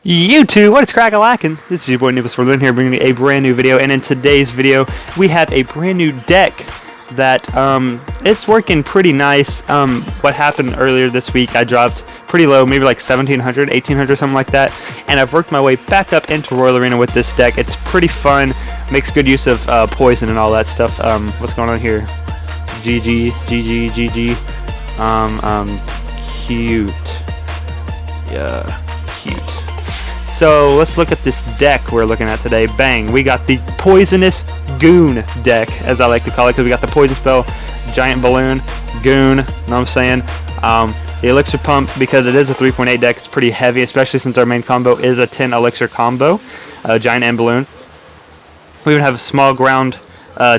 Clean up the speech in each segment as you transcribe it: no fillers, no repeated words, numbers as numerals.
YouTube, what is crack-a-lackin'? This is your boy Nipples4Lin here bringing you a brand new video, and in today's video we have a brand new deck that it's working pretty nice. What happened earlier this week, I dropped pretty low, maybe like 1700, 1800, something like that, and I've worked my way back up into Royal Arena with this deck. It's pretty fun, makes good use of poison and all that stuff. What's going on here? GG, GG, GG. Cute. Yeah, cute. So let's look at this deck we're looking at today. Bang, we got the Poisonous Goon deck, as I like to call it, because we got the Poison Spell, Giant Balloon, Goon, know what I'm saying? The Elixir Pump, because it is a 3.8 deck, it's pretty heavy, especially since our main combo is a 10 Elixir combo, Giant and Balloon. We even have a small ground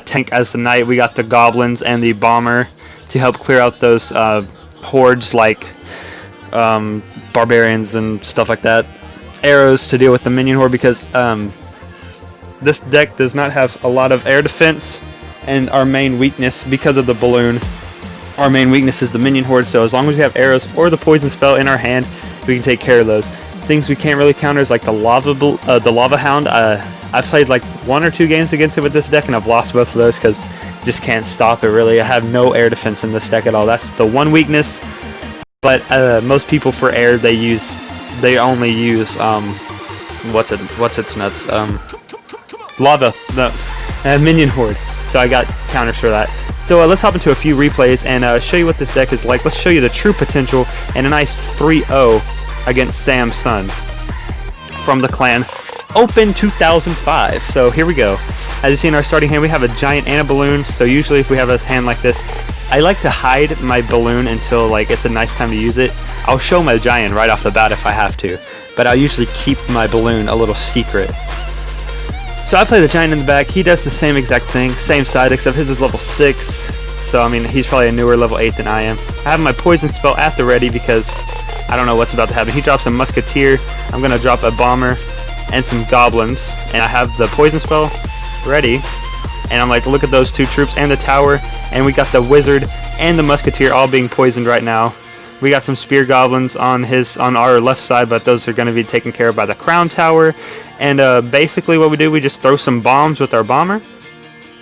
tank as the Knight. We got the Goblins and the Bomber to help clear out those hordes like Barbarians and stuff like that. Arrows to deal with the minion horde, because this deck does not have a lot of air defense, and our main weakness, because of the balloon, our main weakness is the minion horde. So as long as we have arrows or the poison spell in our hand, we can take care of those. Things we can't really counter is like the lava hound. I've played like 1 or 2 games against it with this deck, and I've lost both of those because just can't stop it really. I have no air defense in this deck at all. That's the one weakness. But most people for air, they only use what's its nuts, lava, the minion horde. So I got counters for that. So let's hop into a few replays and show you what this deck is like. Let's show you the true potential and a nice 3-0 against Samson from the clan Open 2005. So here we go. As you see in our starting hand, we have a giant and a balloon. So usually if we have a hand like this, I like to hide my balloon until like it's a nice time to use it. I'll show my giant right off the bat if I have to, but I'll usually keep my balloon a little secret. So I play the giant in the back. He does the same exact thing, same side, except his is level 6. So I mean, he's probably a newer level 8 than I am. I have my poison spell at the ready because I don't know what's about to happen. He drops a musketeer. I'm gonna drop a bomber and some goblins, and I have the poison spell ready. And I'm like, look at those 2 troops and the tower, and we got the wizard and the musketeer all being poisoned right now. We got some spear goblins on our left side, but those are going to be taken care of by the crown tower. And basically what we do, we just throw some bombs with our bomber.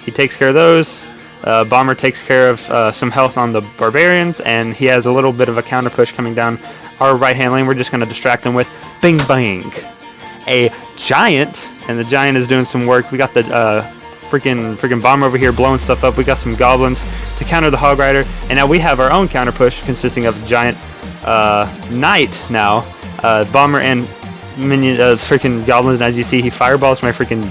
He takes care of those. Bomber takes care of some health on the barbarians, and he has a little bit of a counter push coming down our right hand lane. We're just going to distract him with bing bang, a giant, and the giant is doing some work. We got the freaking bomber over here blowing stuff up. We got some goblins to counter the hog rider, and now we have our own counter push consisting of giant knight now, bomber and minion freaking goblins. And as you see, he fireballs my freaking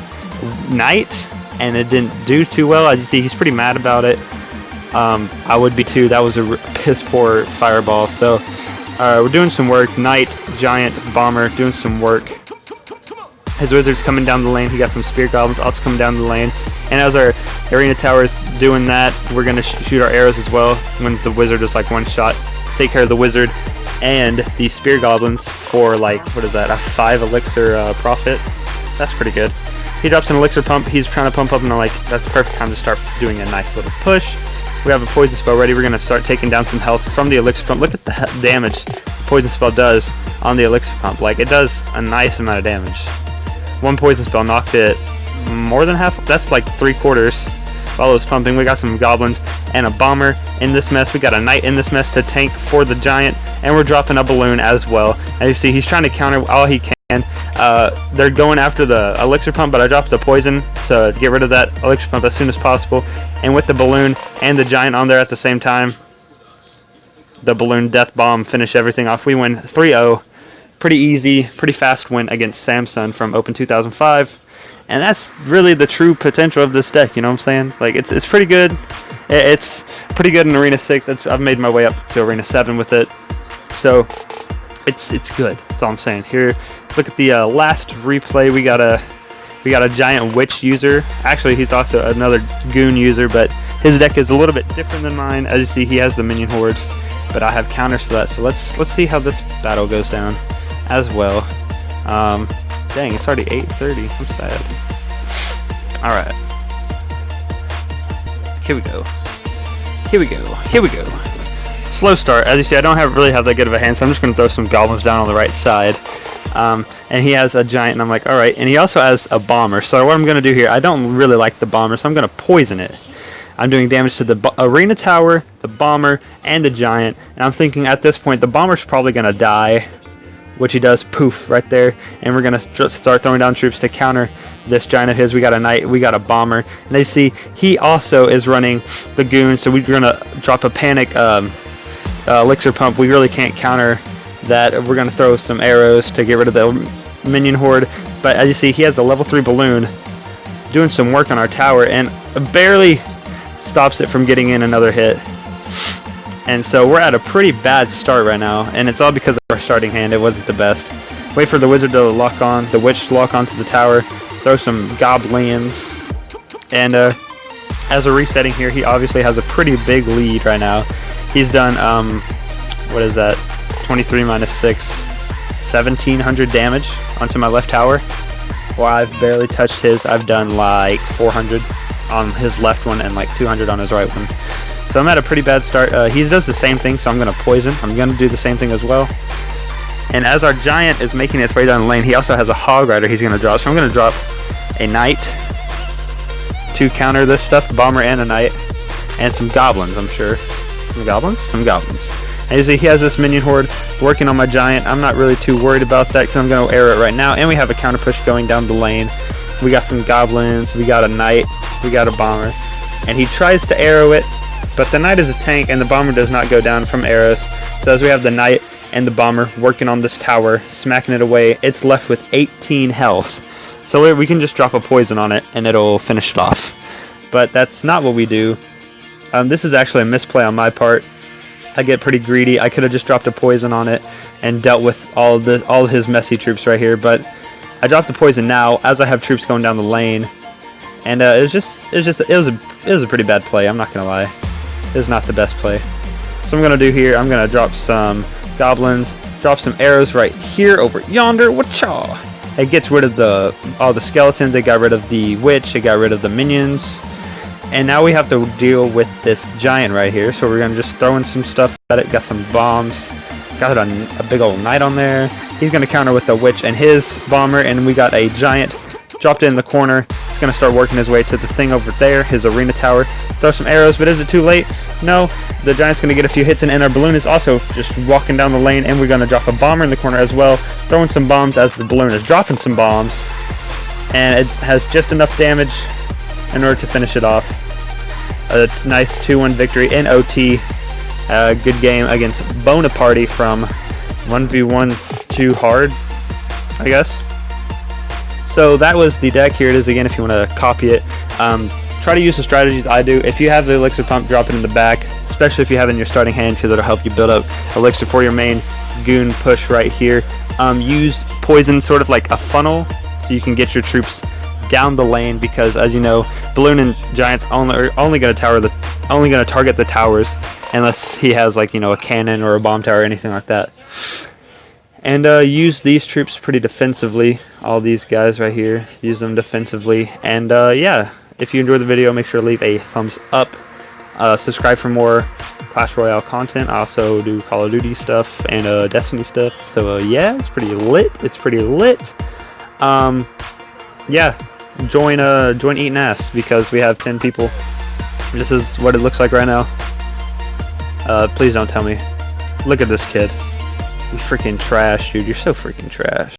knight, and it didn't do too well. As you see, he's pretty mad about it. I would be too. That was a piss poor fireball. So we're doing some work. Knight, giant, bomber doing some work. His wizard's coming down the lane. He got some spear goblins also coming down the lane. And as our arena tower is doing that, we're going to shoot our arrows as well when the wizard is like one shot. Let's take care of the wizard and the spear goblins for like, what is that, a 5 elixir profit. That's pretty good. He drops an elixir pump. He's trying to pump up, and I'm like, that's the perfect time to start doing a nice little push. We have a poison spell ready. We're going to start taking down some health from the elixir pump. Look at the damage the poison spell does on the elixir pump. Like, it does a nice amount of damage. One poison spell knocked it more than half. That's like 3/4 while it was pumping. We got some goblins and a bomber in this mess. We got a knight in this mess to tank for the giant, and we're dropping a balloon as well. As you see, he's trying to counter all he can. They're going after the elixir pump, but I dropped the poison to get rid of that elixir pump as soon as possible. And with the balloon and the giant on there at the same time, the balloon death bomb finish everything off. We win 3-0. Pretty easy, pretty fast win against Samson from Open 2005, and that's really the true potential of this deck. You know what I'm saying? Like, it's pretty good. It's pretty good in Arena 6. I've made my way up to Arena 7 with it, so it's good. That's all I'm saying. Here, look at the last replay. We got a giant witch user. Actually, he's also another goon user, but his deck is a little bit different than mine. As you see, he has the minion hordes, but I have counters to that. So let's see how this battle goes down as well. Dang, it's already 8:30. I'm sad. Alright. Here we go. Here we go. Here we go. Slow start. As you see, I don't really have that good of a hand, so I'm just going to throw some goblins down on the right side. And he has a giant, and I'm like, all right. And he also has a bomber. So what I'm going to do here, I don't really like the bomber, so I'm going to poison it. I'm doing damage to the arena tower, the bomber, and the giant. And I'm thinking at this point, the bomber's probably going to die, which he does, poof, right there. And we're going to start throwing down troops to counter this giant of his. We got a knight, we got a bomber. And they see he also is running the goon, so we're going to drop a panic elixir pump. We really can't counter that. We're going to throw some arrows to get rid of the minion horde. But as you see, he has a level 3 balloon doing some work on our tower and barely stops it from getting in another hit. And so we're at a pretty bad start right now, and it's all because of our starting hand. It wasn't the best. Wait for the wizard to lock on, the witch to lock onto the tower, throw some goblins, and as we're resetting here, he obviously has a pretty big lead right now. He's done, what is that, 23 minus 6, 1700 damage onto my left tower, while I've barely touched his. I've done like 400 on his left one and like 200 on his right one. So I'm at a pretty bad start. He does the same thing, so I'm going to poison. I'm going to do the same thing as well. And as our giant is making its way down the lane, he also has a hog rider he's going to drop. So I'm going to drop a knight to counter this stuff, bomber and a knight, and some goblins, I'm sure. Some goblins? Some goblins. And you see he has this minion horde working on my giant. I'm not really too worried about that because I'm going to arrow it right now. And we have a counter push going down the lane. We got some goblins, we got a knight, we got a bomber. And he tries to arrow it, but the knight is a tank and the bomber does not go down from arrows. So as we have the knight and the bomber working on this tower, smacking it away, it's left with 18 health. So we can just drop a poison on it and it'll finish it off. But that's not what we do. This is actually a misplay on my part. I get pretty greedy. I could have just dropped a poison on it and dealt with all of his messy troops right here. But I dropped the poison now as I have troops going down the lane, and it was a pretty bad play. I'm not gonna lie, it was not the best play. So I'm gonna do here, I'm gonna drop some goblins, drop some arrows right here over yonder. Wacha! It gets rid of all the skeletons. It got rid of the witch. It got rid of the minions. And now we have to deal with this giant right here. So we're gonna just throw in some stuff at it. Got some bombs. Got a big old knight on there. He's gonna counter with the witch and his bomber. And we got a giant dropped in the corner. He's gonna start working his way to the thing over there, his arena tower. Throw some arrows, but is it too late? No. The giant's gonna get a few hits, and our balloon is also just walking down the lane. And we're gonna drop a bomber in the corner as well, throwing some bombs as the balloon is dropping some bombs. And it has just enough damage in order to finish it off. A nice 2-1 victory in OT. Good game against Bonaparte from 1v1 too hard, I guess. So that was the deck. Here it is again if you want to copy it. Try to use the strategies I do. If you have the elixir pump, drop it in the back, especially if you have it in your starting hand, because it'll help you build up elixir for your main goon push right here. Use poison sort of like a funnel so you can get your troops down the lane, because as you know, balloon and giants are only going to target the towers unless he has, like, you know, a cannon or a bomb tower or anything like that. And use these troops pretty defensively. All these guys right here, use them defensively. And yeah, if you enjoyed the video, make sure to leave a thumbs up. Subscribe for more Clash Royale content. I also do Call of Duty stuff and Destiny stuff. So yeah, it's pretty lit. It's pretty lit. Yeah, join Eating Ass, because we have 10 people. This is what it looks like right now. Please don't tell me. Look at this kid. You freaking trash, dude. You're so freaking trash.